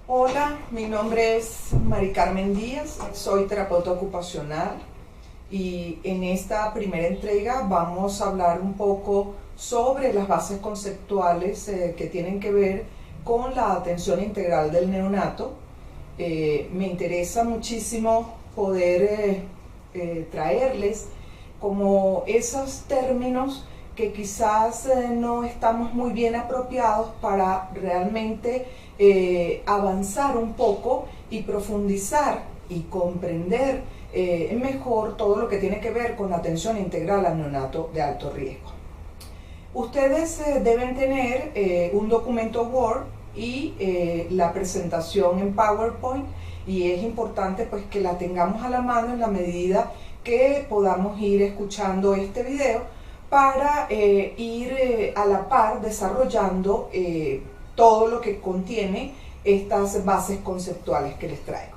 Hola, mi nombre es Mari Carmen Díaz, soy terapeuta ocupacional y en esta primera entrega vamos a hablar un poco sobre las bases conceptuales que tienen que ver con la atención integral del neonato. Me interesa muchísimo poder traerles como esos términos que quizás no estamos muy bien apropiados para realmente avanzar un poco y profundizar y comprender mejor todo lo que tiene que ver con la atención integral al neonato de alto riesgo. Ustedes deben tener un documento Word y la presentación en PowerPoint, y es importante pues que la tengamos a la mano en la medida que podamos ir escuchando este video para ir a la par desarrollando todo lo que contiene estas bases conceptuales que les traigo.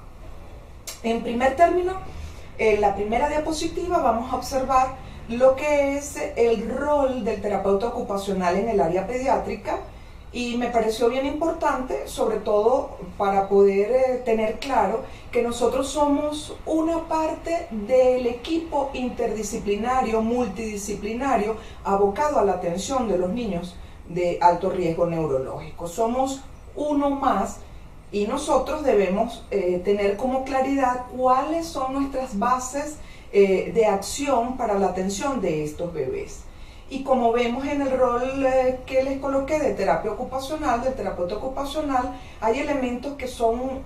En primer término, en la primera diapositiva vamos a observar lo que es el rol del terapeuta ocupacional en el área pediátrica, y me pareció bien importante, sobre todo para poder tener claro que nosotros somos una parte del equipo interdisciplinario, multidisciplinario, abocado a la atención de los niños de alto riesgo neurológico. Somos uno más y nosotros debemos tener como claridad cuáles son nuestras bases de acción para la atención de estos bebés. Y como vemos en el rol que les coloqué de terapia ocupacional, del terapeuta ocupacional, hay elementos que son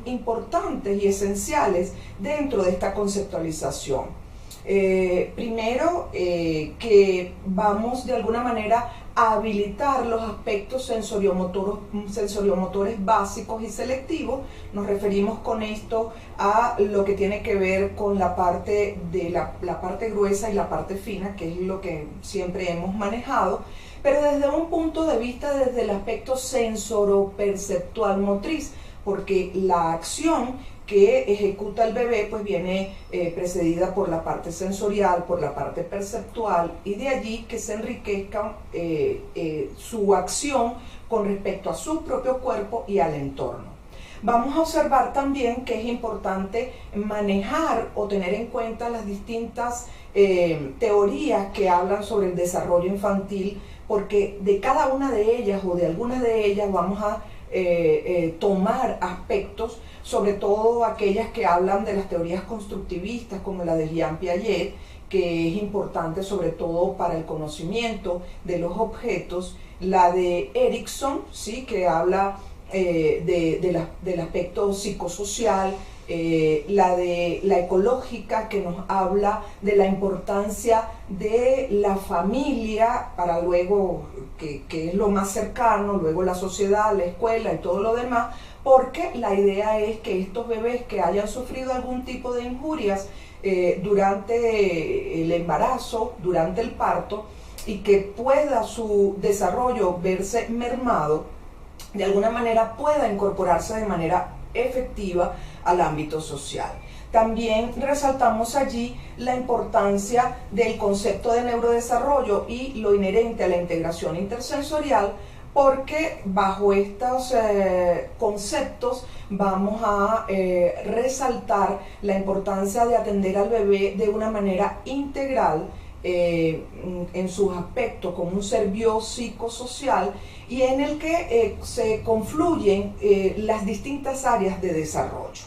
importantes y esenciales dentro de esta conceptualización. Primero, que vamos de alguna manera a habilitar los aspectos sensoriomotores básicos y selectivos. Nos referimos con esto a lo que tiene que ver con la parte de la parte gruesa y la parte fina, que es lo que siempre hemos manejado, pero desde un punto de vista desde el aspecto sensoroperceptual motriz, porque la acción que ejecuta el bebé pues viene precedida por la parte sensorial, por la parte perceptual, y de allí que se enriquezca su acción con respecto a su propio cuerpo y al entorno. Vamos a observar también que es importante manejar o tener en cuenta las distintas teorías que hablan sobre el desarrollo infantil, porque de cada una de ellas o de algunas de ellas vamos a tomar aspectos, sobre todo aquellas que hablan de las teorías constructivistas como la de Jean Piaget, que es importante sobre todo para el conocimiento de los objetos, la de Erikson, ¿sí?, que habla del aspecto psicosocial, la de la ecológica, que nos habla de la importancia de la familia para luego, que es lo más cercano, luego la sociedad, la escuela y todo lo demás, porque la idea es que estos bebés que hayan sufrido algún tipo de injurias durante el embarazo, durante el parto, y que pueda su desarrollo verse mermado, de alguna manera pueda incorporarse de manera efectiva al ámbito social. También resaltamos allí la importancia del concepto de neurodesarrollo y lo inherente a la integración intersensorial, porque bajo estos conceptos vamos a resaltar la importancia de atender al bebé de una manera integral en sus aspectos como un ser biopsicosocial, y en el que se confluyen las distintas áreas de desarrollo.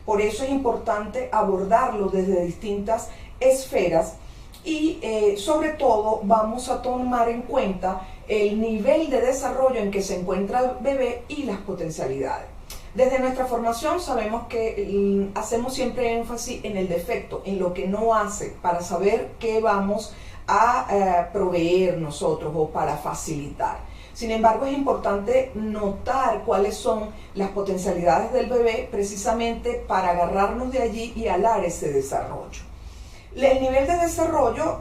Por eso es importante abordarlo desde distintas esferas y sobre todo vamos a tomar en cuenta el nivel de desarrollo en que se encuentra el bebé y las potencialidades. Desde nuestra formación sabemos que hacemos siempre énfasis en el defecto, en lo que no hace, para saber qué vamos a proveer nosotros o para facilitar. Sin embargo, es importante notar cuáles son las potencialidades del bebé, precisamente para agarrarnos de allí y alar ese desarrollo. El nivel de desarrollo,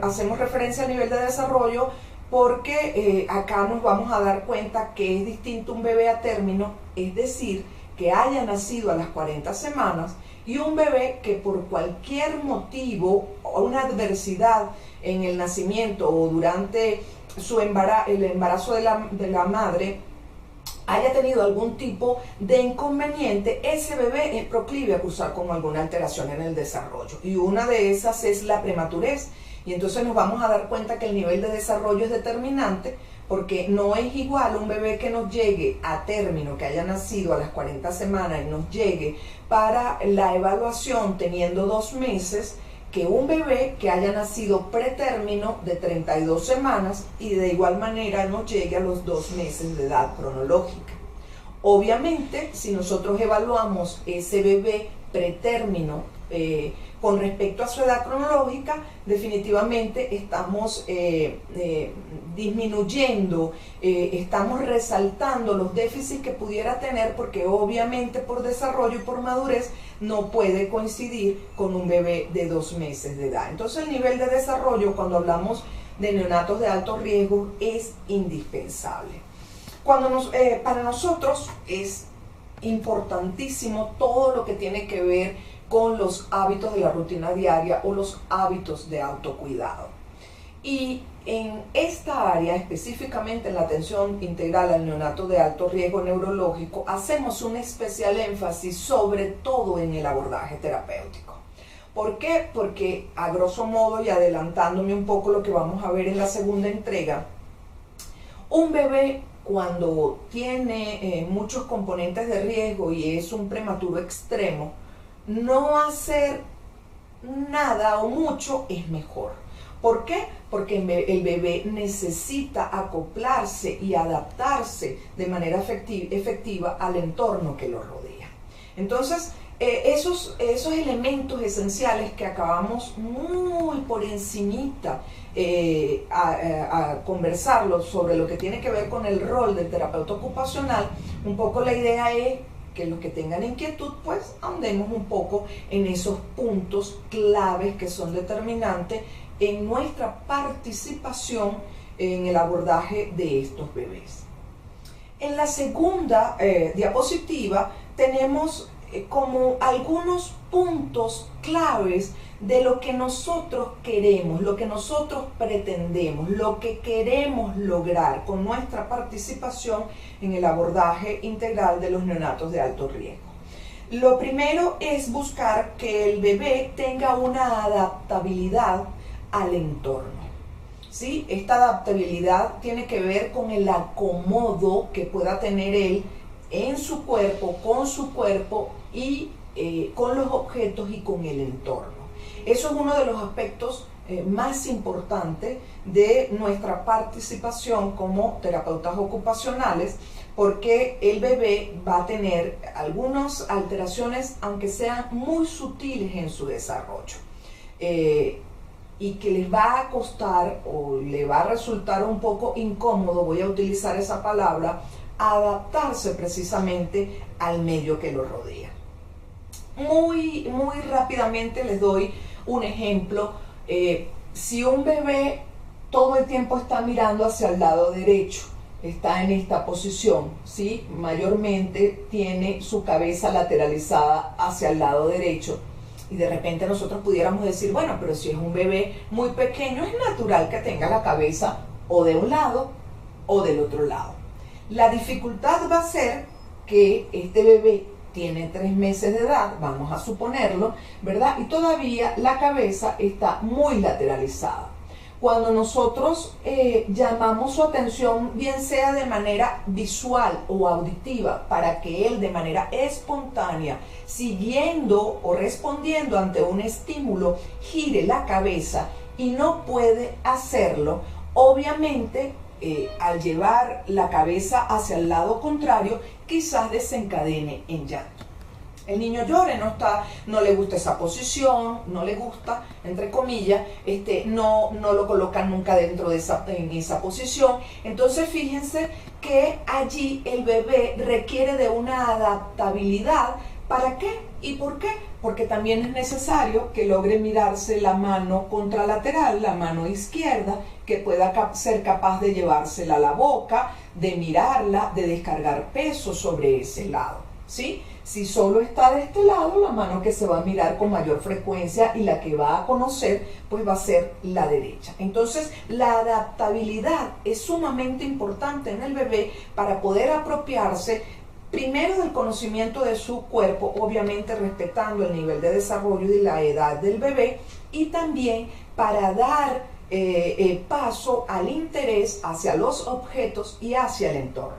hacemos referencia al nivel de desarrollo porque acá nos vamos a dar cuenta que es distinto un bebé a término, es decir, que haya nacido a las 40 semanas, y un bebé que por cualquier motivo o una adversidad en el nacimiento o durante el embarazo de la madre haya tenido algún tipo de inconveniente, ese bebé es proclive a cursar con alguna alteración en el desarrollo. Y una de esas es la prematurez. Y entonces nos vamos a dar cuenta que el nivel de desarrollo es determinante, porque no es igual un bebé que nos llegue a término, que haya nacido a las 40 semanas y nos llegue para la evaluación teniendo 2 meses, que un bebé que haya nacido pretérmino de 32 semanas y de igual manera nos llegue a los 2 meses de edad cronológica. Obviamente, si nosotros evaluamos ese bebé pretérmino con respecto a su edad cronológica, definitivamente estamos disminuyendo, estamos resaltando los déficits que pudiera tener, porque obviamente por desarrollo y por madurez no puede coincidir con un bebé de 2 meses de edad. Entonces el nivel de desarrollo, cuando hablamos de neonatos de alto riesgo, es indispensable. Para nosotros es importantísimo todo lo que tiene que ver con los hábitos de la rutina diaria o los hábitos de autocuidado. Y en esta área, específicamente en la atención integral al neonato de alto riesgo neurológico, hacemos un especial énfasis sobre todo en el abordaje terapéutico. ¿Por qué? Porque a grosso modo, y adelantándome un poco lo que vamos a ver en la segunda entrega, un bebé cuando tiene muchos componentes de riesgo y es un prematuro extremo, no hacer nada o mucho es mejor. ¿Por qué? Porque el bebé necesita acoplarse y adaptarse de manera efectiva al entorno que lo rodea. Entonces, esos elementos esenciales que acabamos muy por encimita a conversarlos sobre lo que tiene que ver con el rol del terapeuta ocupacional, un poco la idea es que los que tengan inquietud, pues ahondemos un poco en esos puntos claves que son determinantes en nuestra participación en el abordaje de estos bebés. En la segunda diapositiva tenemos como algunos puntos claves de lo que nosotros queremos, lo que nosotros pretendemos, lo que queremos lograr con nuestra participación en el abordaje integral de los neonatos de alto riesgo. Lo primero es buscar que el bebé tenga una adaptabilidad al entorno. ¿Sí? Esta adaptabilidad tiene que ver con el acomodo que pueda tener él en su cuerpo, con su cuerpo y con los objetos y con el entorno. Eso es uno de los aspectos más importantes de nuestra participación como terapeutas ocupacionales, porque el bebé va a tener algunas alteraciones, aunque sean muy sutiles en su desarrollo, y que les va a costar o le va a resultar un poco incómodo, voy a utilizar esa palabra, adaptarse precisamente al medio que lo rodea. Muy rápidamente les doy un ejemplo. Si un bebé todo el tiempo está mirando hacia el lado derecho, está en esta posición, ¿sí? Mayormente tiene su cabeza lateralizada hacia el lado derecho, y de repente nosotros pudiéramos decir, bueno, pero si es un bebé muy pequeño, es natural que tenga la cabeza o de un lado o del otro lado. La dificultad va a ser que este bebé tiene 3 meses de edad, vamos a suponerlo, ¿verdad? Y todavía la cabeza está muy lateralizada. Cuando nosotros llamamos su atención, bien sea de manera visual o auditiva, para que él de manera espontánea, siguiendo o respondiendo ante un estímulo, gire la cabeza y no puede hacerlo, obviamente al llevar la cabeza hacia el lado contrario, quizás desencadene en llanto. El niño llore, no le gusta esa posición, no le gusta, entre comillas, no lo colocan nunca dentro de en esa posición. Entonces fíjense que allí el bebé requiere de una adaptabilidad. ¿Para qué? ¿Y por qué? Porque también es necesario que logre mirarse la mano contralateral, la mano izquierda, que pueda ser capaz de llevársela a la boca, de mirarla, de descargar peso sobre ese lado. ¿sí? Si solo está de este lado, la mano que se va a mirar con mayor frecuencia y la que va a conocer, pues va a ser la derecha. Entonces, la adaptabilidad es sumamente importante en el bebé para poder apropiarse primero del conocimiento de su cuerpo, obviamente respetando el nivel de desarrollo y la edad del bebé, y también para dar paso al interés hacia los objetos y hacia el entorno.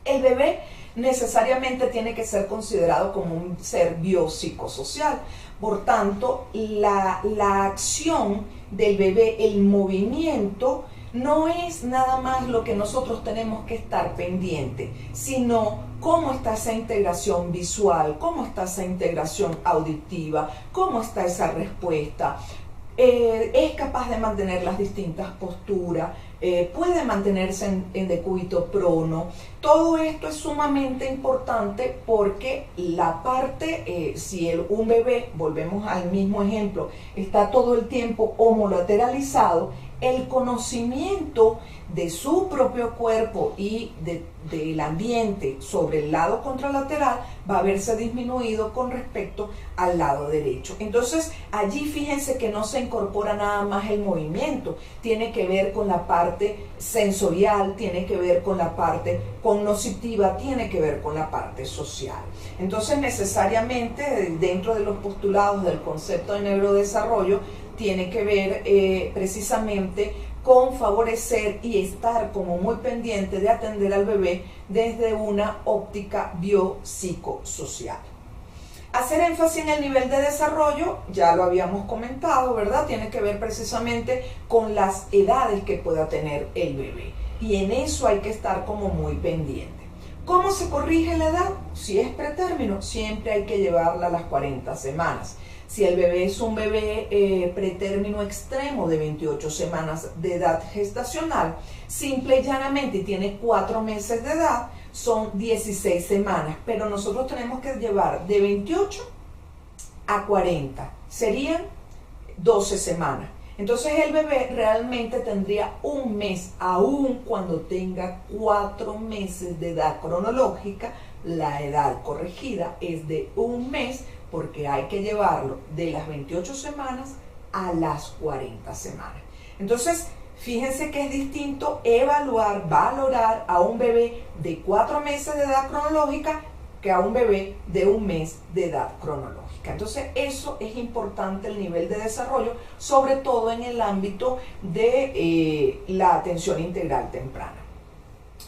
El bebé necesariamente tiene que ser considerado como un ser biopsicosocial. Por tanto, la acción del bebé, el movimiento, no es nada más lo que nosotros tenemos que estar pendiente, sino cómo está esa integración visual, cómo está esa integración auditiva, cómo está esa respuesta. Es capaz de mantener las distintas posturas, puede mantenerse en decúbito prono. Todo esto es sumamente importante porque la parte, si un bebé, volvemos al mismo ejemplo, está todo el tiempo homolateralizado, el conocimiento de su propio cuerpo y del ambiente sobre el lado contralateral va a verse disminuido con respecto al lado derecho. Entonces, allí fíjense que no se incorpora nada más el movimiento, tiene que ver con la parte sensorial, tiene que ver con la parte cognitiva, tiene que ver con la parte social. Entonces, necesariamente, dentro de los postulados del concepto de neurodesarrollo, tiene que ver precisamente con favorecer y estar como muy pendiente de atender al bebé desde una óptica biopsicosocial. Hacer énfasis en el nivel de desarrollo, ya lo habíamos comentado, ¿verdad? Tiene que ver precisamente con las edades que pueda tener el bebé. Y en eso hay que estar como muy pendiente. ¿Cómo se corrige la edad? Si es pretérmino, siempre hay que llevarla a las 40 semanas. Si el bebé es un bebé pretérmino extremo de 28 semanas de edad gestacional, simple y llanamente tiene 4 meses de edad, son 16 semanas, pero nosotros tenemos que llevar de 28 a 40, serían 12 semanas. Entonces el bebé realmente tendría un mes, aun cuando tenga 4 meses de edad cronológica, la edad corregida es de un mes, porque hay que llevarlo de las 28 semanas a las 40 semanas. Entonces, fíjense que es distinto evaluar, valorar a un bebé de 4 meses de edad cronológica que a un bebé de un mes de edad cronológica. Entonces, eso es importante, el nivel de desarrollo, sobre todo en el ámbito de la atención integral temprana.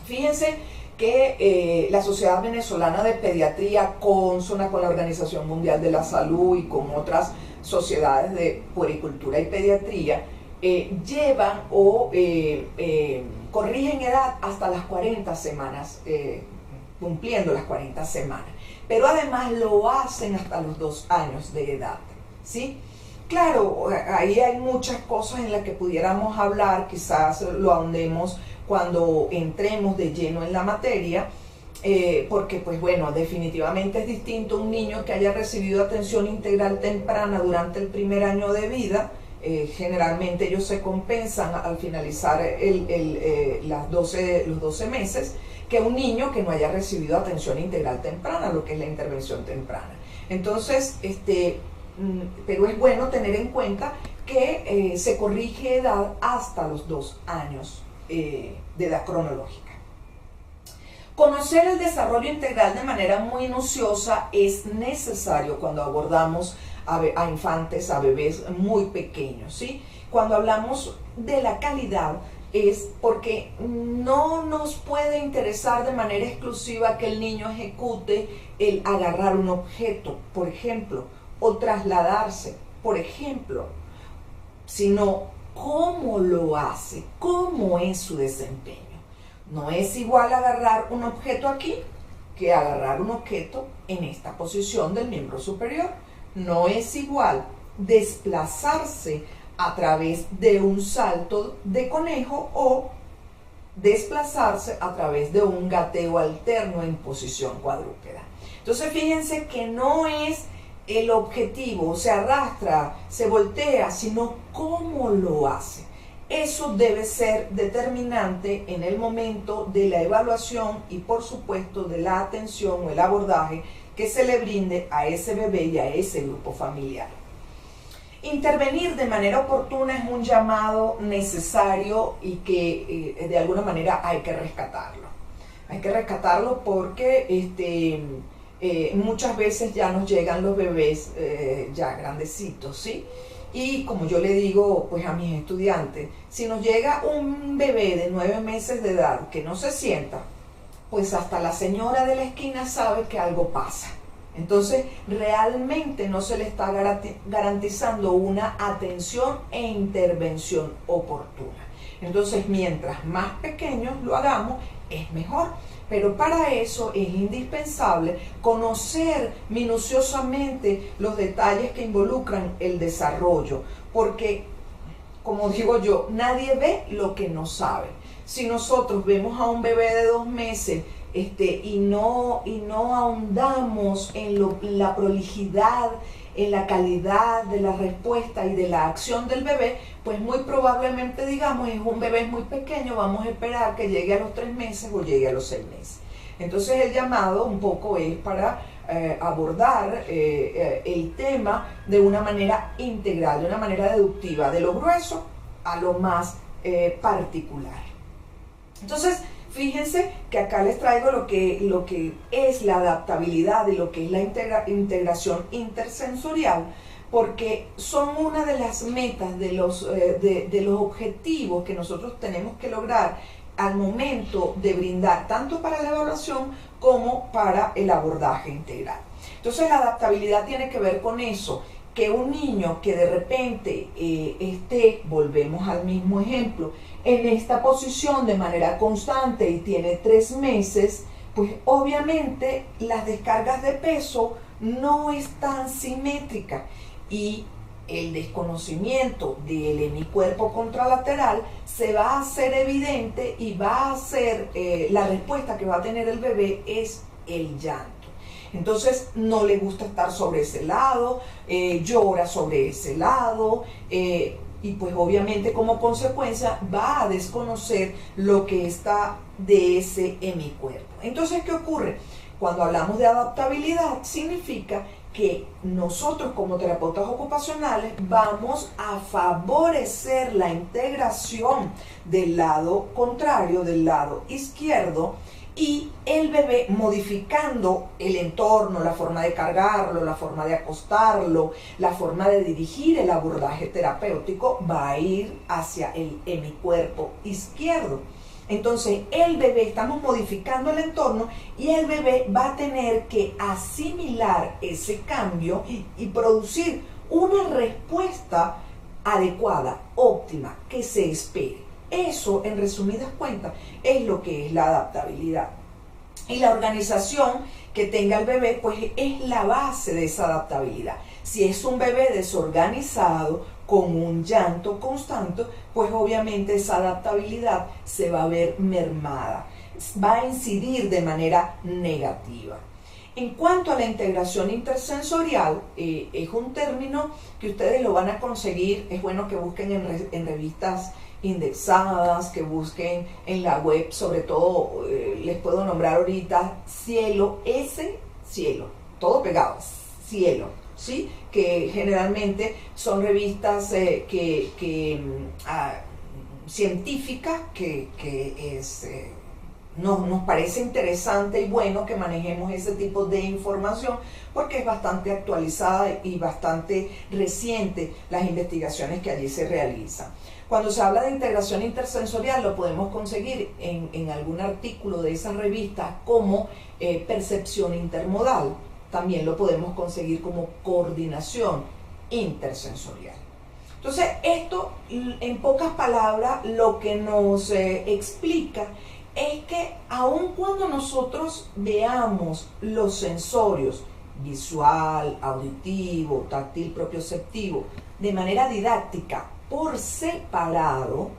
Fíjense que la Sociedad Venezolana de Pediatría, consona con la Organización Mundial de la Salud y con otras sociedades de puericultura y pediatría, llevan o corrigen edad hasta las 40 semanas, cumpliendo las 40 semanas. Pero además lo hacen hasta los 2 años de edad, ¿sí? Claro, ahí hay muchas cosas en las que pudiéramos hablar, quizás lo ahondemos cuando entremos de lleno en la materia, porque pues bueno, definitivamente es distinto un niño que haya recibido atención integral temprana durante el primer año de vida. Generalmente ellos se compensan al finalizar los 12 meses, que un niño que no haya recibido atención integral temprana, lo que es la intervención temprana. Entonces, pero es bueno tener en cuenta que se corrige edad hasta los 2 años de edad cronológica. Conocer el desarrollo integral de manera muy minuciosa es necesario cuando abordamos a infantes, a bebés muy pequeños, ¿sí? Cuando hablamos de la calidad es porque no nos puede interesar de manera exclusiva que el niño ejecute el agarrar un objeto, por ejemplo, o trasladarse, por ejemplo, sino cómo lo hace, cómo es su desempeño. No es igual agarrar un objeto aquí que agarrar un objeto en esta posición del miembro superior. No es igual desplazarse a través de un salto de conejo o desplazarse a través de un gateo alterno en posición cuadrúpeda. Entonces fíjense que no es el objetivo, se arrastra, se voltea, sino cómo lo hace. Eso debe ser determinante en el momento de la evaluación y por supuesto de la atención o el abordaje que se le brinde a ese bebé y a ese grupo familiar. Intervenir de manera oportuna es un llamado necesario y que de alguna manera hay que rescatarlo. Hay que rescatarlo porque muchas veces ya nos llegan los bebés ya grandecitos, ¿sí? Y como yo le digo pues a mis estudiantes, si nos llega un bebé de 9 meses de edad que no se sienta, pues hasta la señora de la esquina sabe que algo pasa. Entonces, realmente no se le está garantizando una atención e intervención oportuna. Entonces, mientras más pequeños lo hagamos, es mejor. Pero para eso es indispensable conocer minuciosamente los detalles que involucran el desarrollo, porque, como digo yo, nadie ve lo que no sabe. Si nosotros vemos a un bebé de 2 meses y no ahondamos en la prolijidad, en la calidad de la respuesta y de la acción del bebé, pues muy probablemente digamos, es un bebé muy pequeño, vamos a esperar que llegue a los 3 meses o llegue a los 6 meses. Entonces el llamado un poco es para abordar el tema de una manera integral, de una manera deductiva, de lo grueso a lo más particular. Entonces, fíjense que acá les traigo lo que es la adaptabilidad y lo que es la integración intersensorial, porque son una de las metas, de los objetivos que nosotros tenemos que lograr al momento de brindar, tanto para la evaluación como para el abordaje integral. Entonces, la adaptabilidad tiene que ver con eso, que un niño que de repente volvemos al mismo ejemplo, en esta posición de manera constante y tiene 3 meses, pues obviamente las descargas de peso no están simétricas y el desconocimiento del hemicuerpo contralateral se va a hacer evidente y va a ser la respuesta que va a tener el bebé es el llanto. Entonces no le gusta estar sobre ese lado, llora sobre ese lado y pues obviamente como consecuencia va a desconocer lo que está de ese hemicuerpo. Entonces, ¿qué ocurre? Cuando hablamos de adaptabilidad significa que nosotros como terapeutas ocupacionales vamos a favorecer la integración del lado contrario, del lado izquierdo, y el bebé modificando el entorno, la forma de cargarlo, la forma de acostarlo, la forma de dirigir el abordaje terapéutico va a ir hacia el hemicuerpo izquierdo. Entonces el bebé, estamos modificando el entorno y el bebé va a tener que asimilar ese cambio y producir una respuesta adecuada, óptima, que se espere. Eso, en resumidas cuentas, es lo que es la adaptabilidad. Y la organización que tenga el bebé, pues es la base de esa adaptabilidad. Si es un bebé desorganizado, con un llanto constante, pues obviamente esa adaptabilidad se va a ver mermada, va a incidir de manera negativa. En cuanto a la integración intersensorial, es un término que ustedes lo van a conseguir, es bueno que busquen en revistas indexadas, que busquen en la web, sobre todo les puedo nombrar ahorita Cielo, Cielo, todo pegado, Cielo, ¿sí? Que generalmente son revistas científicas que nos parece interesante y bueno que manejemos ese tipo de información porque es bastante actualizada y bastante reciente las investigaciones que allí se realizan. Cuando se habla de integración intersensorial lo podemos conseguir en algún artículo de esas revistas como percepción intermodal. También lo podemos conseguir como coordinación intersensorial. Entonces, esto, en pocas palabras, lo que nos explica es que aun cuando nosotros veamos los sensorios visual, auditivo, táctil, propioceptivo, de manera didáctica, por separado,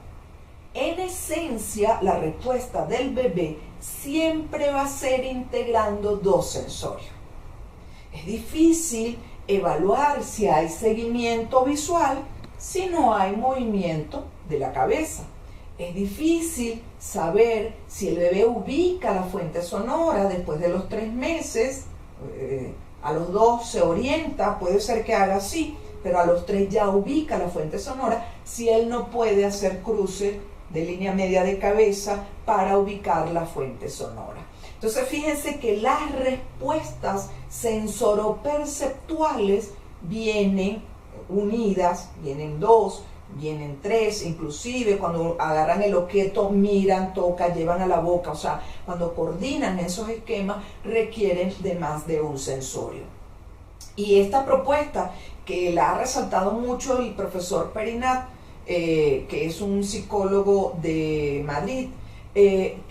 en esencia, la respuesta del bebé siempre va a ser integrando 2 sensorios. Es difícil evaluar si hay seguimiento visual si no hay movimiento de la cabeza. Es difícil saber si el bebé ubica la fuente sonora después de los 3 meses. A los 2 se orienta, puede ser que haga así, pero a los 3 ya ubica la fuente sonora si él no puede hacer cruce de línea media de cabeza para ubicar la fuente sonora. Entonces fíjense que las respuestas sensoroperceptuales vienen unidas, vienen 2, vienen 3, inclusive cuando agarran el objeto, miran, tocan, llevan a la boca, o sea, cuando coordinan esos esquemas requieren de más de un sensorio. Y esta propuesta que la ha resaltado mucho el profesor Perinat, que es un psicólogo de Madrid,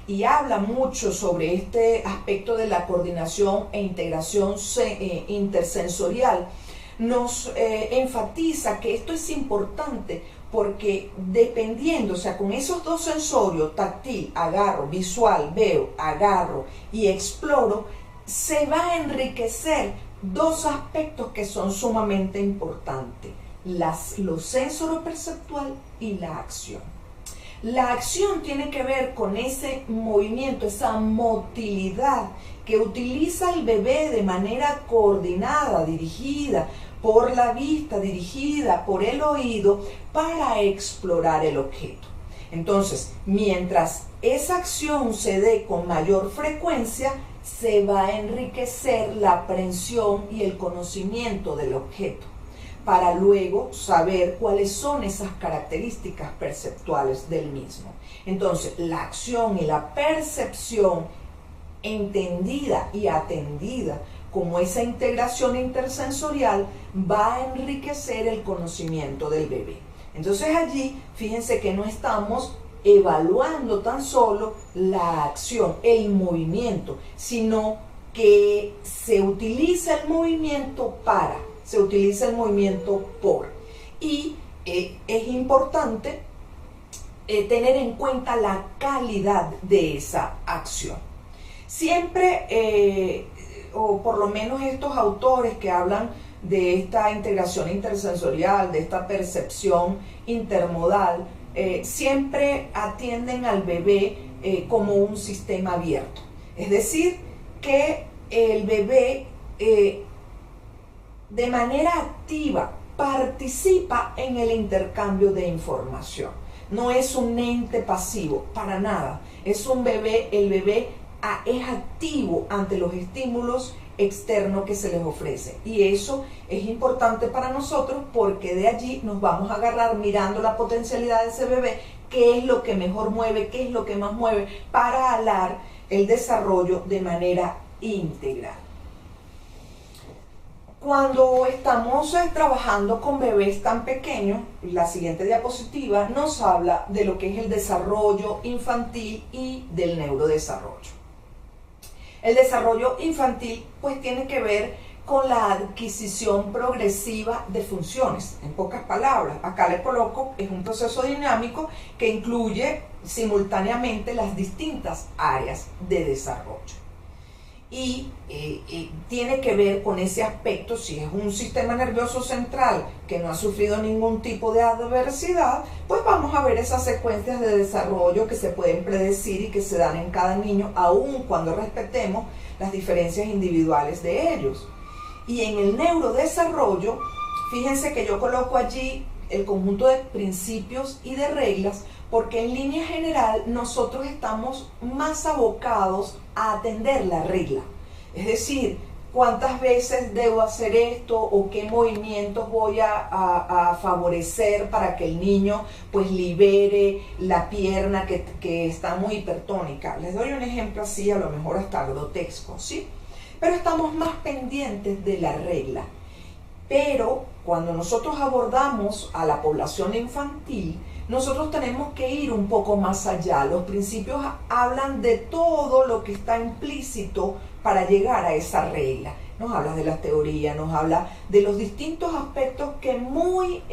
y habla mucho sobre este aspecto de la coordinación e integración intersensorial, nos enfatiza que esto es importante porque dependiendo, o sea, con esos 2 sensorios, táctil, agarro, visual, veo, agarro y exploro, se va a enriquecer 2 aspectos que son sumamente importantes, lo sensoroperceptual y la acción. La acción tiene que ver con ese movimiento, esa motilidad que utiliza el bebé de manera coordinada, dirigida por la vista, dirigida por el oído para explorar el objeto. Entonces, mientras esa acción se dé con mayor frecuencia, se va a enriquecer la aprehensión y el conocimiento del objeto, para luego saber cuáles son esas características perceptuales del mismo. Entonces, la acción y la percepción entendida y atendida como esa integración intersensorial va a enriquecer el conocimiento del bebé. Entonces allí, fíjense que no estamos evaluando tan solo la acción, el movimiento, sino que se utiliza el movimiento se utiliza el movimiento por. Y es importante tener en cuenta la calidad de esa acción. Siempre, o por lo menos estos autores que hablan de esta integración intersensorial, de esta percepción intermodal, siempre atienden al bebé como un sistema abierto. Es decir, que el bebé de manera activa participa en el intercambio de información. No es un ente pasivo, para nada. Es un bebé, el bebé es activo ante los estímulos externos que se les ofrece. Y eso es importante para nosotros porque de allí nos vamos a agarrar mirando la potencialidad de ese bebé, qué es lo que mejor mueve, qué es lo que más mueve, para alar el desarrollo de manera integral. Cuando estamos trabajando con bebés tan pequeños, la siguiente diapositiva nos habla de lo que es el desarrollo infantil y del neurodesarrollo. El desarrollo infantil pues tiene que ver con la adquisición progresiva de funciones. En pocas palabras, acá le coloco, es un proceso dinámico que incluye simultáneamente las distintas áreas de desarrollo. Y tiene que ver con ese aspecto, si es un sistema nervioso central que no ha sufrido ningún tipo de adversidad, pues vamos a ver esas secuencias de desarrollo que se pueden predecir y que se dan en cada niño, aun cuando respetemos las diferencias individuales de ellos. Y en el neurodesarrollo, fíjense que yo coloco allí el conjunto de principios y de reglas, porque en línea general nosotros estamos más abocados a atender la regla. Es decir, cuántas veces debo hacer esto o qué movimientos voy a favorecer para que el niño pues libere la pierna que está muy hipertónica. Les doy un ejemplo así, a lo mejor hasta grotesco, ¿sí? Pero estamos más pendientes de la regla. Pero cuando nosotros abordamos a la población infantil, nosotros tenemos que ir un poco más allá. Los principios hablan de todo lo que está implícito para llegar a esa regla. Nos habla de la teoría, nos habla de los distintos aspectos que muy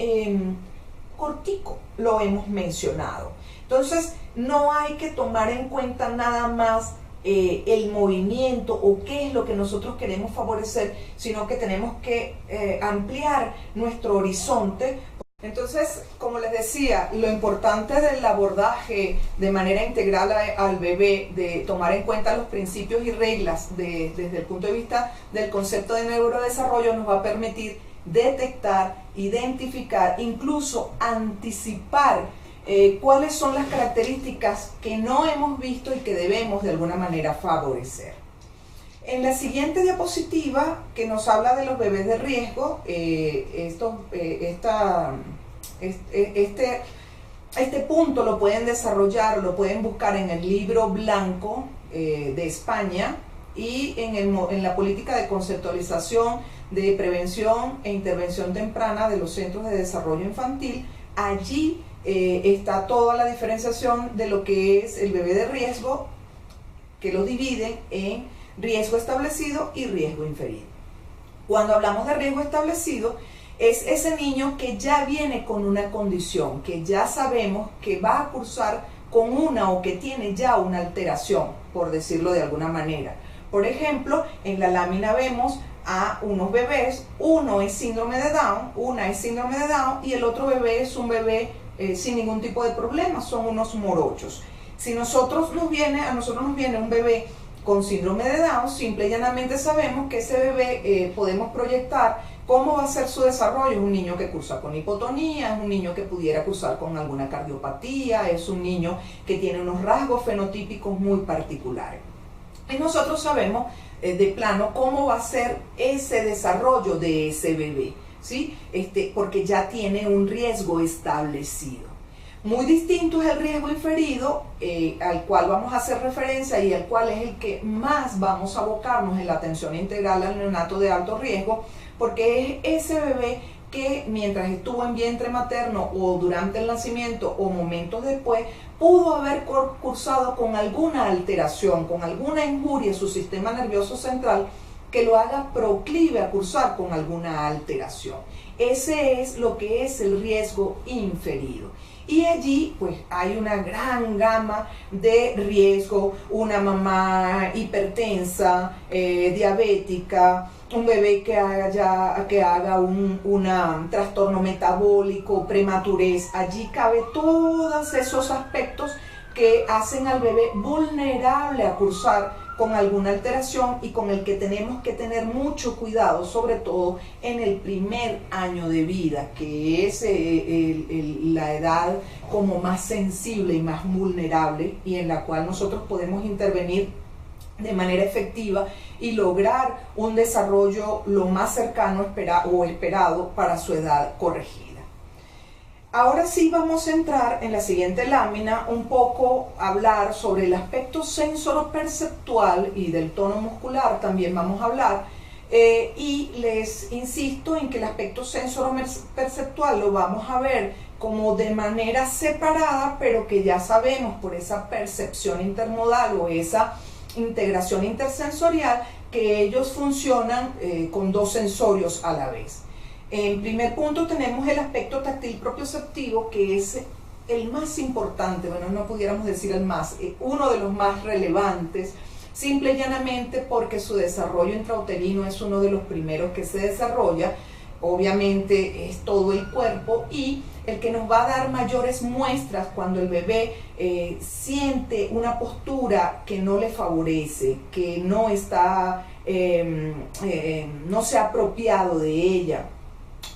cortico lo hemos mencionado. Entonces, no hay que tomar en cuenta nada más el movimiento o qué es lo que nosotros queremos favorecer, sino que tenemos que ampliar nuestro horizonte. Entonces, como les decía, lo importante del abordaje de manera integral al bebé, de tomar en cuenta los principios y reglas desde el punto de vista del concepto de neurodesarrollo, nos va a permitir detectar, identificar, incluso anticipar cuáles son las características que no hemos visto y que debemos de alguna manera favorecer. En la siguiente diapositiva, que nos habla de los bebés de riesgo, este punto lo pueden desarrollar, lo pueden buscar en el libro blanco de España y en la política de conceptualización de prevención e intervención temprana de los centros de desarrollo infantil. Allí está toda la diferenciación de lo que es el bebé de riesgo, que lo dividen en riesgo establecido y riesgo inferido. Cuando hablamos de riesgo establecido, es ese niño que ya viene con una condición, que ya sabemos que va a cursar con una o que tiene ya una alteración, por decirlo de alguna manera. Por ejemplo, en la lámina vemos a unos bebés, uno es síndrome de Down, una es síndrome de Down y el otro bebé es un bebé sin ningún tipo de problema, son unos morochos. Si a nosotros nos viene un bebé con síndrome de Down, simple y llanamente sabemos que ese bebé podemos proyectar cómo va a ser su desarrollo. Es un niño que cursa con hipotonía, es un niño que pudiera cursar con alguna cardiopatía, es un niño que tiene unos rasgos fenotípicos muy particulares. Y nosotros sabemos de plano cómo va a ser ese desarrollo de ese bebé, ¿sí? Porque ya tiene un riesgo establecido. Muy distinto es el riesgo inferido, al cual vamos a hacer referencia y al cual es el que más vamos a abocarnos en la atención integral al neonato de alto riesgo, porque es ese bebé que mientras estuvo en vientre materno o durante el nacimiento o momentos después, pudo haber cursado con alguna alteración, con alguna injuria en su sistema nervioso central que lo haga proclive a cursar con alguna alteración. Ese es lo que es el riesgo inferido. Y allí pues hay una gran gama de riesgo, una mamá hipertensa, diabética, un bebé que haga un trastorno metabólico, prematurez. Allí cabe todos esos aspectos que hacen al bebé vulnerable a cursar con alguna alteración y con el que tenemos que tener mucho cuidado, sobre todo en el primer año de vida, que es la edad como más sensible y más vulnerable y en la cual nosotros podemos intervenir de manera efectiva y lograr un desarrollo lo más cercano esperado para su edad corregida. Ahora sí vamos a entrar en la siguiente lámina un poco a hablar sobre el aspecto sensoroperceptual y del tono muscular también vamos a hablar y les insisto en que el aspecto sensoroperceptual lo vamos a ver como de manera separada, pero que ya sabemos por esa percepción intermodal o esa integración intersensorial que ellos funcionan con dos sensorios a la vez. En primer punto tenemos el aspecto táctil propioceptivo, que es el más importante, bueno, no pudiéramos decir el más, uno de los más relevantes, simple y llanamente porque su desarrollo intrauterino es uno de los primeros que se desarrolla, obviamente es todo el cuerpo y el que nos va a dar mayores muestras cuando el bebé siente una postura que no le favorece, que no está, no se ha apropiado de ella,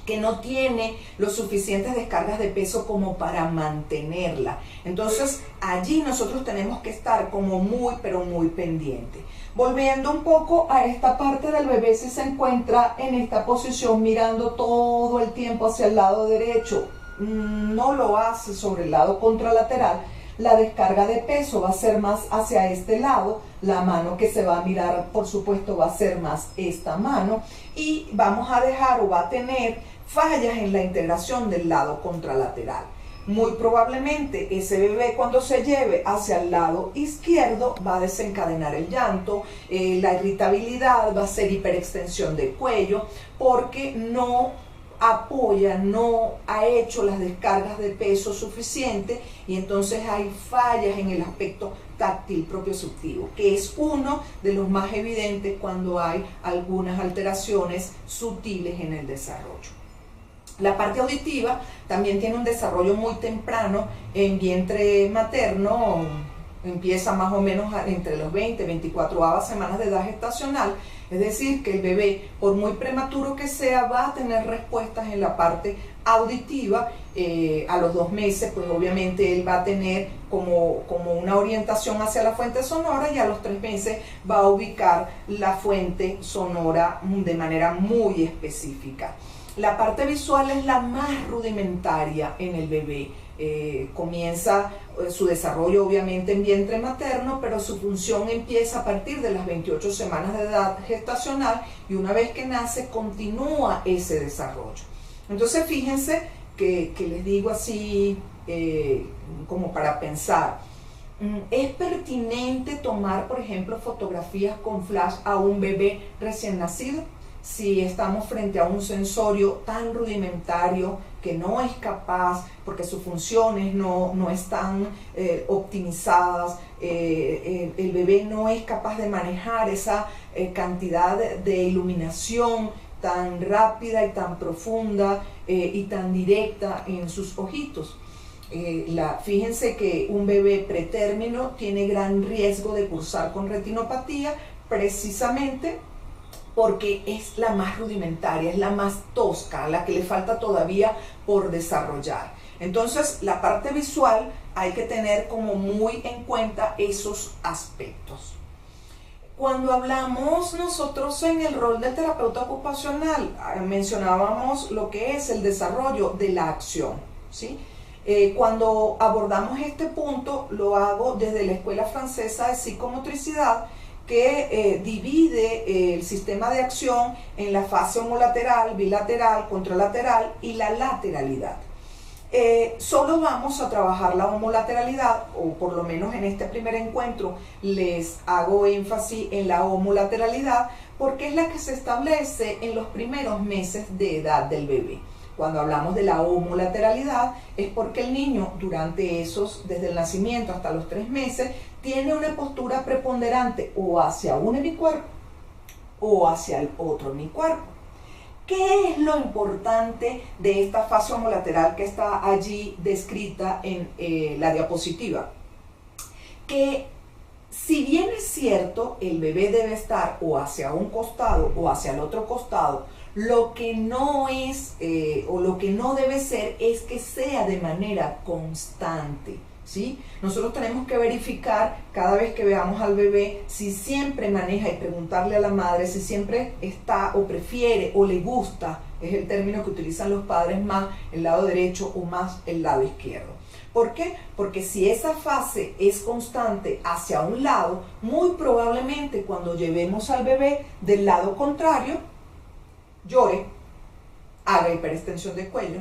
que no tiene los suficientes descargas de peso como para mantenerla. Entonces allí nosotros tenemos que estar como muy pero muy pendiente. Volviendo un poco a esta parte del bebé, si se encuentra en esta posición mirando todo el tiempo hacia el lado derecho, no lo hace sobre el lado contralateral, la descarga de peso va a ser más hacia este lado, la mano que se va a mirar por supuesto va a ser más esta mano y vamos a dejar o va a tener fallas en la integración del lado contralateral. Muy probablemente ese bebé cuando se lleve hacia el lado izquierdo va a desencadenar el llanto, la irritabilidad, va a ser hiperextensión de cuello porque no apoya, no ha hecho las descargas de peso suficiente y entonces hay fallas en el aspecto táctil propioceptivo, que es uno de los más evidentes cuando hay algunas alteraciones sutiles en el desarrollo. La parte auditiva también tiene un desarrollo muy temprano en vientre materno, empieza más o menos entre los 20 y 24 semanas de edad gestacional, es decir, que el bebé, por muy prematuro que sea, va a tener respuestas en la parte auditiva. A los 2 meses, pues obviamente él va a tener como una orientación hacia la fuente sonora, y a los 3 meses va a ubicar la fuente sonora de manera muy específica. La parte visual es la más rudimentaria en el bebé. Comienza su desarrollo obviamente en vientre materno, pero su función empieza a partir de las 28 semanas de edad gestacional, y una vez que nace continúa ese desarrollo. Entonces fíjense que les digo así como para pensar, ¿es pertinente tomar por ejemplo fotografías con flash a un bebé recién nacido si estamos frente a un sensorio tan rudimentario que no es capaz, porque sus funciones no están optimizadas, el bebé no es capaz de manejar esa cantidad de iluminación tan rápida y tan profunda y tan directa en sus ojitos? Fíjense que un bebé pretérmino tiene gran riesgo de cursar con retinopatía, precisamente porque es la más rudimentaria, es la más tosca, la que le falta todavía por desarrollar. Entonces, la parte visual hay que tener como muy en cuenta esos aspectos. Cuando hablamos nosotros en el rol de terapeuta ocupacional, mencionábamos lo que es el desarrollo de la acción, ¿sí? Cuando abordamos este punto, lo hago desde la Escuela Francesa de Psicomotricidad, que divide el sistema de acción en la fase homolateral, bilateral, contralateral y la lateralidad. Solo vamos a trabajar la homolateralidad, o por lo menos en este primer encuentro les hago énfasis en la homolateralidad, porque es la que se establece en los primeros meses de edad del bebé. Cuando hablamos de la homolateralidad es porque el niño durante desde el nacimiento hasta los 3 meses, tiene una postura preponderante o hacia un hemicuerpo o hacia el otro hemicuerpo. ¿Qué es lo importante de esta fase homolateral que está allí descrita en la diapositiva? Que si bien es cierto, el bebé debe estar o hacia un costado o hacia el otro costado, lo que no es o lo que no debe ser es que sea de manera constante, ¿sí? Nosotros tenemos que verificar cada vez que veamos al bebé si siempre maneja, y preguntarle a la madre si siempre está o prefiere o le gusta, es el término que utilizan los padres, más el lado derecho o más el lado izquierdo. ¿Por qué? Porque si esa fase es constante hacia un lado, muy probablemente cuando llevemos al bebé del lado contrario, llore, haga hiperextensión de cuello,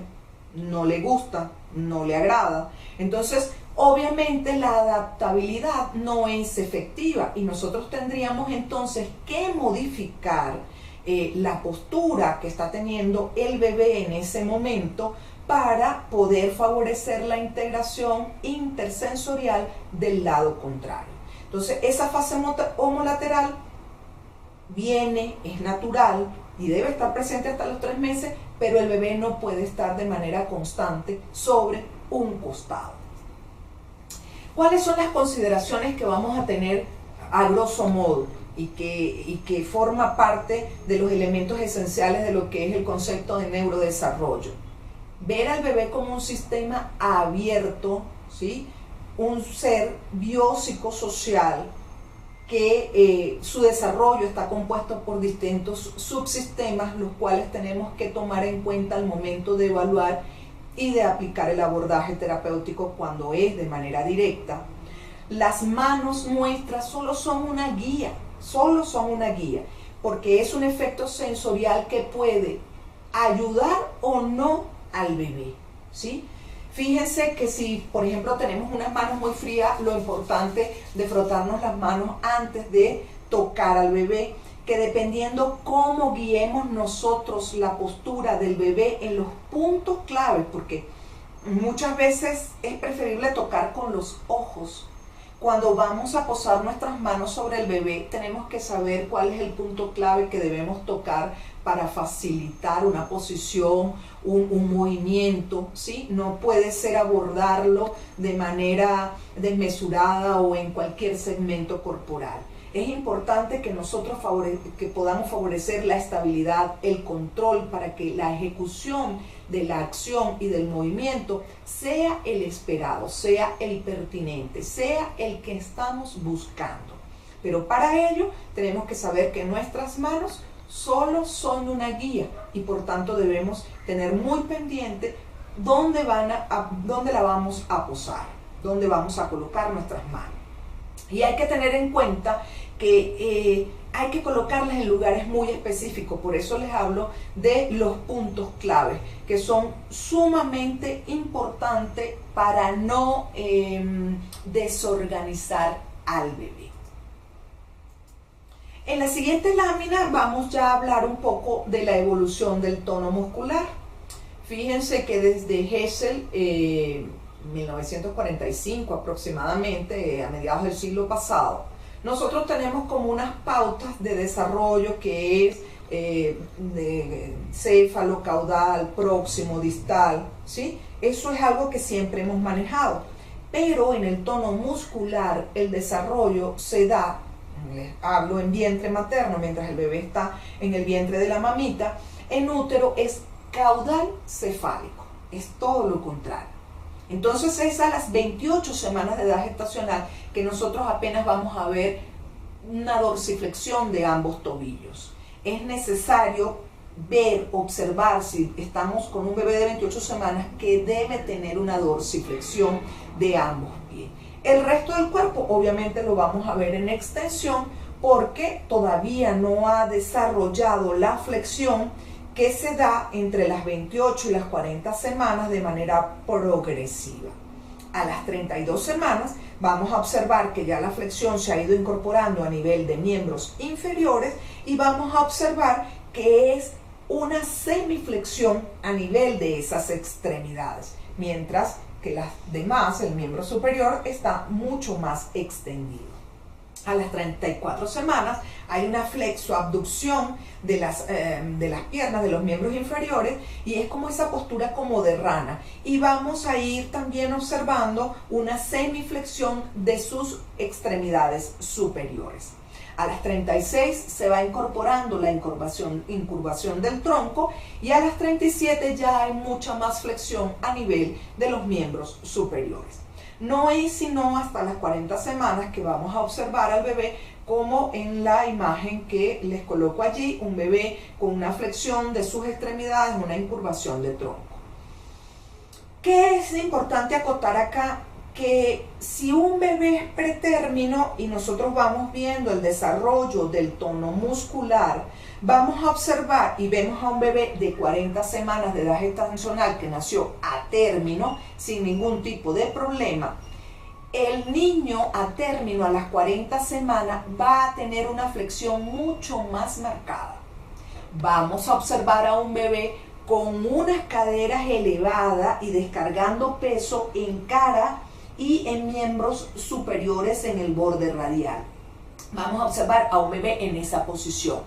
no le gusta, no le agrada. Entonces, obviamente la adaptabilidad no es efectiva, y nosotros tendríamos entonces que modificar la postura que está teniendo el bebé en ese momento para poder favorecer la integración intersensorial del lado contrario. Entonces, esa fase homolateral es natural y debe estar presente hasta los 3 meses, pero el bebé no puede estar de manera constante sobre un costado. ¿Cuáles son las consideraciones que vamos a tener a grosso modo y que forma parte de los elementos esenciales de lo que es el concepto de neurodesarrollo? Ver al bebé como un sistema abierto, ¿sí? Un ser biopsicosocial que su desarrollo está compuesto por distintos subsistemas, los cuales tenemos que tomar en cuenta al momento de evaluar y de aplicar el abordaje terapéutico cuando es de manera directa. Las manos nuestras solo son una guía, porque es un efecto sensorial que puede ayudar o no al bebé, ¿sí? Fíjense que si, por ejemplo, tenemos unas manos muy frías, lo importante de frotarnos las manos antes de tocar al bebé, que dependiendo cómo guiemos nosotros la postura del bebé en los puntos claves, porque muchas veces es preferible tocar con los ojos, Cuando vamos a posar nuestras manos sobre el bebé, tenemos que saber cuál es el punto clave que debemos tocar para facilitar una posición, un movimiento, ¿sí? No puede ser abordarlo de manera desmesurada o en cualquier segmento corporal. Es importante que nosotros podamos favorecer la estabilidad, el control, para que la ejecución de la acción y del movimiento sea el esperado, sea el pertinente, sea el que estamos buscando. Pero para ello tenemos que saber que nuestras manos solo son una guía y por tanto debemos tener muy pendiente dónde la vamos a posar, dónde vamos a colocar nuestras manos. Y hay que tener en cuenta que hay que colocarlas en lugares muy específicos. Por eso les hablo de los puntos claves, que son sumamente importantes para no desorganizar al bebé. En la siguiente lámina vamos ya a hablar un poco de la evolución del tono muscular. Fíjense que desde Hessel, 1945 aproximadamente, a mediados del siglo pasado, nosotros tenemos como unas pautas de desarrollo que es de céfalo, caudal, próximo, distal, ¿sí? Eso es algo que siempre hemos manejado, pero en el tono muscular el desarrollo se da, les hablo en vientre materno, mientras el bebé está en el vientre de la mamita, en útero es caudal cefálico, es todo lo contrario. Entonces es a las 28 semanas de edad gestacional que nosotros apenas vamos a ver una dorsiflexión de ambos tobillos. Es necesario ver, observar, si estamos con un bebé de 28 semanas, que debe tener una dorsiflexión de ambos pies. El resto del cuerpo obviamente lo vamos a ver en extensión porque todavía no ha desarrollado la flexión que se da entre las 28 y las 40 semanas de manera progresiva. A las 32 semanas vamos a observar que ya la flexión se ha ido incorporando a nivel de miembros inferiores y vamos a observar que es una semiflexión a nivel de esas extremidades, mientras que las demás, el miembro superior, está mucho más extendido. A las 34 semanas hay una flexoabducción de las piernas, de los miembros inferiores, y es como esa postura como de rana. Y vamos a ir también observando una semiflexión de sus extremidades superiores. A las 36 se va incorporando la incurvación del tronco, y a las 37 ya hay mucha más flexión a nivel de los miembros superiores. No es sino hasta las 40 semanas que vamos a observar al bebé, como en la imagen que les coloco allí, un bebé con una flexión de sus extremidades, una incurvación de tronco. ¿Qué es importante acotar acá? Que si un bebé es pretérmino y nosotros vamos viendo el desarrollo del tono muscular, vamos a observar y vemos a un bebé de 40 semanas de edad gestacional que nació a término sin ningún tipo de problema. El niño a término a las 40 semanas va a tener una flexión mucho más marcada. Vamos a observar a un bebé con unas caderas elevadas y descargando peso en cara y en miembros superiores en el borde radial. Vamos a observar a un bebé en esa posición.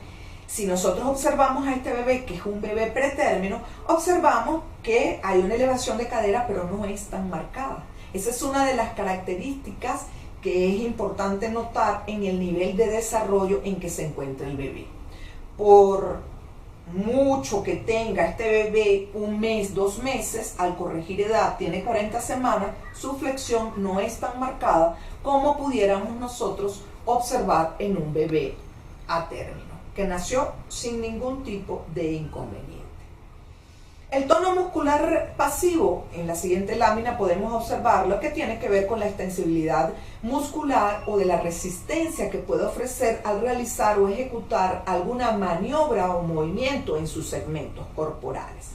Si nosotros observamos a este bebé, que es un bebé pretérmino, observamos que hay una elevación de cadera, pero no es tan marcada. Esa es una de las características que es importante notar en el nivel de desarrollo en que se encuentra el bebé. Por mucho que tenga este bebé un mes, 2 meses, al corregir edad tiene 40 semanas, su flexión no es tan marcada como pudiéramos nosotros observar en un bebé a término, que nació sin ningún tipo de inconveniente. El tono muscular pasivo, en la siguiente lámina podemos observar lo que tiene que ver con la extensibilidad muscular o de la resistencia que puede ofrecer al realizar o ejecutar alguna maniobra o movimiento en sus segmentos corporales.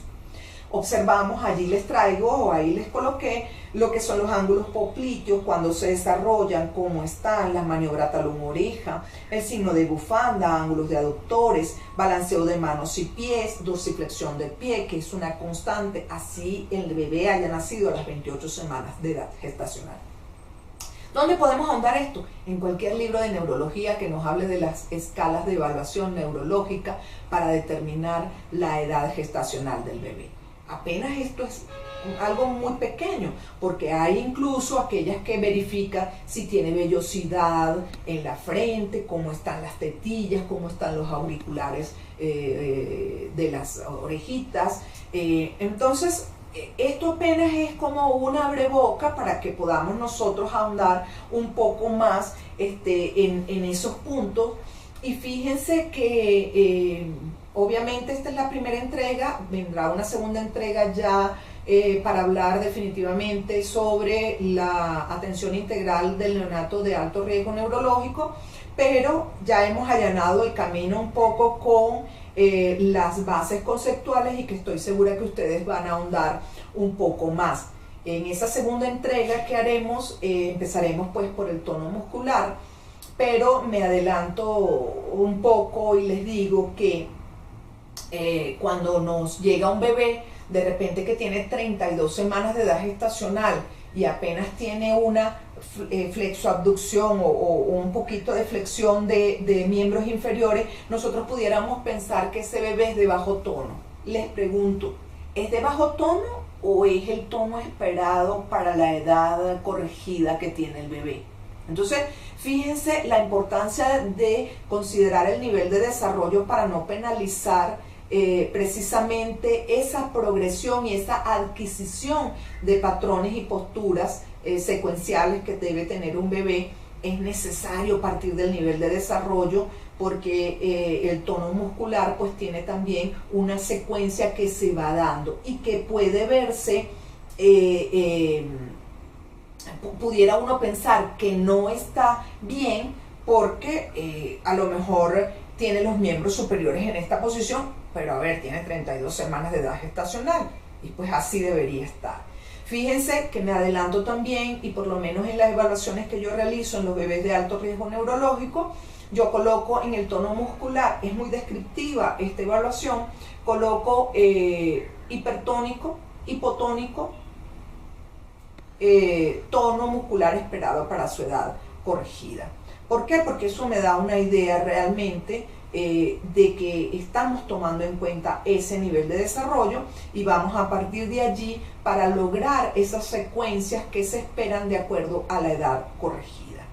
Observamos, allí les traigo o ahí les coloqué lo que son los ángulos popliteos cuando se desarrollan, cómo están, la maniobra talón-oreja, el signo de bufanda, ángulos de aductores, balanceo de manos y pies, dorsiflexión del pie, que es una constante, así el bebé haya nacido a las 28 semanas de edad gestacional. ¿Dónde podemos ahondar esto? En cualquier libro de neurología que nos hable de las escalas de evaluación neurológica para determinar la edad gestacional del bebé. Apenas esto es algo muy pequeño, porque hay incluso aquellas que verifican si tiene vellosidad en la frente, cómo están las tetillas, cómo están los auriculares de las orejitas. Entonces, esto apenas es como una abreboca para que podamos nosotros ahondar un poco más en esos puntos. Y fíjense que obviamente esta es la primera entrega, vendrá una segunda entrega ya para hablar definitivamente sobre la atención integral del neonato de alto riesgo neurológico, pero ya hemos allanado el camino un poco con las bases conceptuales y que estoy segura que ustedes van a ahondar un poco más. En esa segunda entrega que haremos, empezaremos pues por el tono muscular, pero me adelanto un poco y les digo que cuando nos llega un bebé de repente que tiene 32 semanas de edad gestacional y apenas tiene una flexoabducción o un poquito de flexión de miembros inferiores, nosotros pudiéramos pensar que ese bebé es de bajo tono. Les pregunto, ¿es de bajo tono o es el tono esperado para la edad corregida que tiene el bebé? Entonces, fíjense la importancia de considerar el nivel de desarrollo para no penalizar precisamente esa progresión y esa adquisición de patrones y posturas secuenciales que debe tener un bebé. Es necesario partir del nivel de desarrollo porque el tono muscular pues tiene también una secuencia que se va dando y que puede verse, pudiera uno pensar que no está bien porque a lo mejor tiene los miembros superiores en esta posición, pero a ver, tiene 32 semanas de edad gestacional y pues así debería estar. Fíjense que me adelanto también, y por lo menos en las evaluaciones que yo realizo en los bebés de alto riesgo neurológico, yo coloco en el tono muscular, es muy descriptiva esta evaluación, coloco hipertónico, hipotónico, tono muscular esperado para su edad corregida. ¿Por qué? Porque eso me da una idea realmente de que estamos tomando en cuenta ese nivel de desarrollo y vamos a partir de allí para lograr esas secuencias que se esperan de acuerdo a la edad corregida.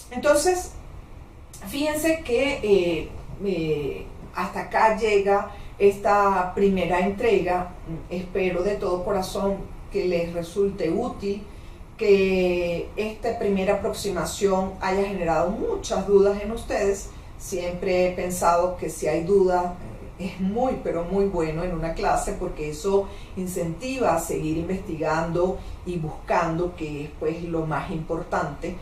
Entonces, fíjense que hasta acá llega esta primera entrega. Espero de todo corazón que les resulte útil, que esta primera aproximación haya generado muchas dudas en ustedes. Siempre he pensado que si hay duda es muy, pero muy bueno en una clase porque eso incentiva a seguir investigando y buscando, que es pues lo más importante.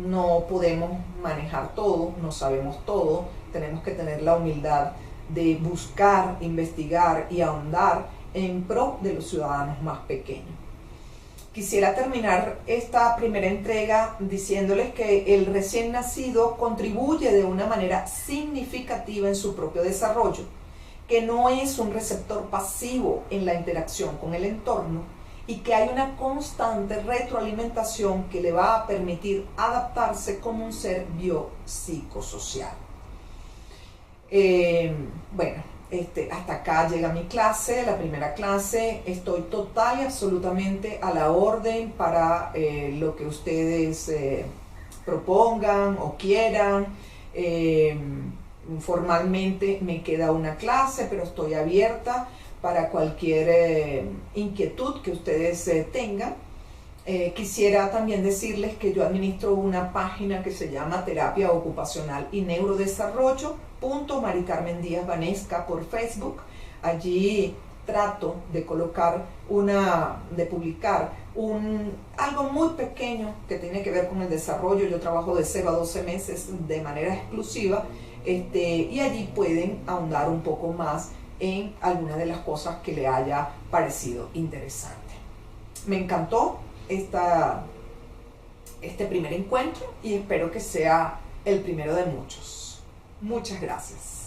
No podemos manejar todo, no sabemos todo, tenemos que tener la humildad de buscar, investigar y ahondar en pro de los ciudadanos más pequeños. Quisiera terminar esta primera entrega diciéndoles que el recién nacido contribuye de una manera significativa en su propio desarrollo, que no es un receptor pasivo en la interacción con el entorno y que hay una constante retroalimentación que le va a permitir adaptarse como un ser biopsicosocial. Bueno, hasta acá llega mi clase, la primera clase. Estoy total y absolutamente a la orden para lo que ustedes propongan o quieran. Formalmente me queda una clase, pero estoy abierta para cualquier inquietud que ustedes tengan. Quisiera también decirles que yo administro una página que se llama Terapia Ocupacional y Neurodesarrollo Mari Carmen Díaz Vanesca por Facebook. Allí trato de publicar algo muy pequeño que tiene que ver con el desarrollo. Yo trabajo de 0 a 12 meses de manera exclusiva, y allí pueden ahondar un poco más en alguna de las cosas que le haya parecido interesante. Me encantó este primer encuentro y espero que sea el primero de muchos. Muchas gracias.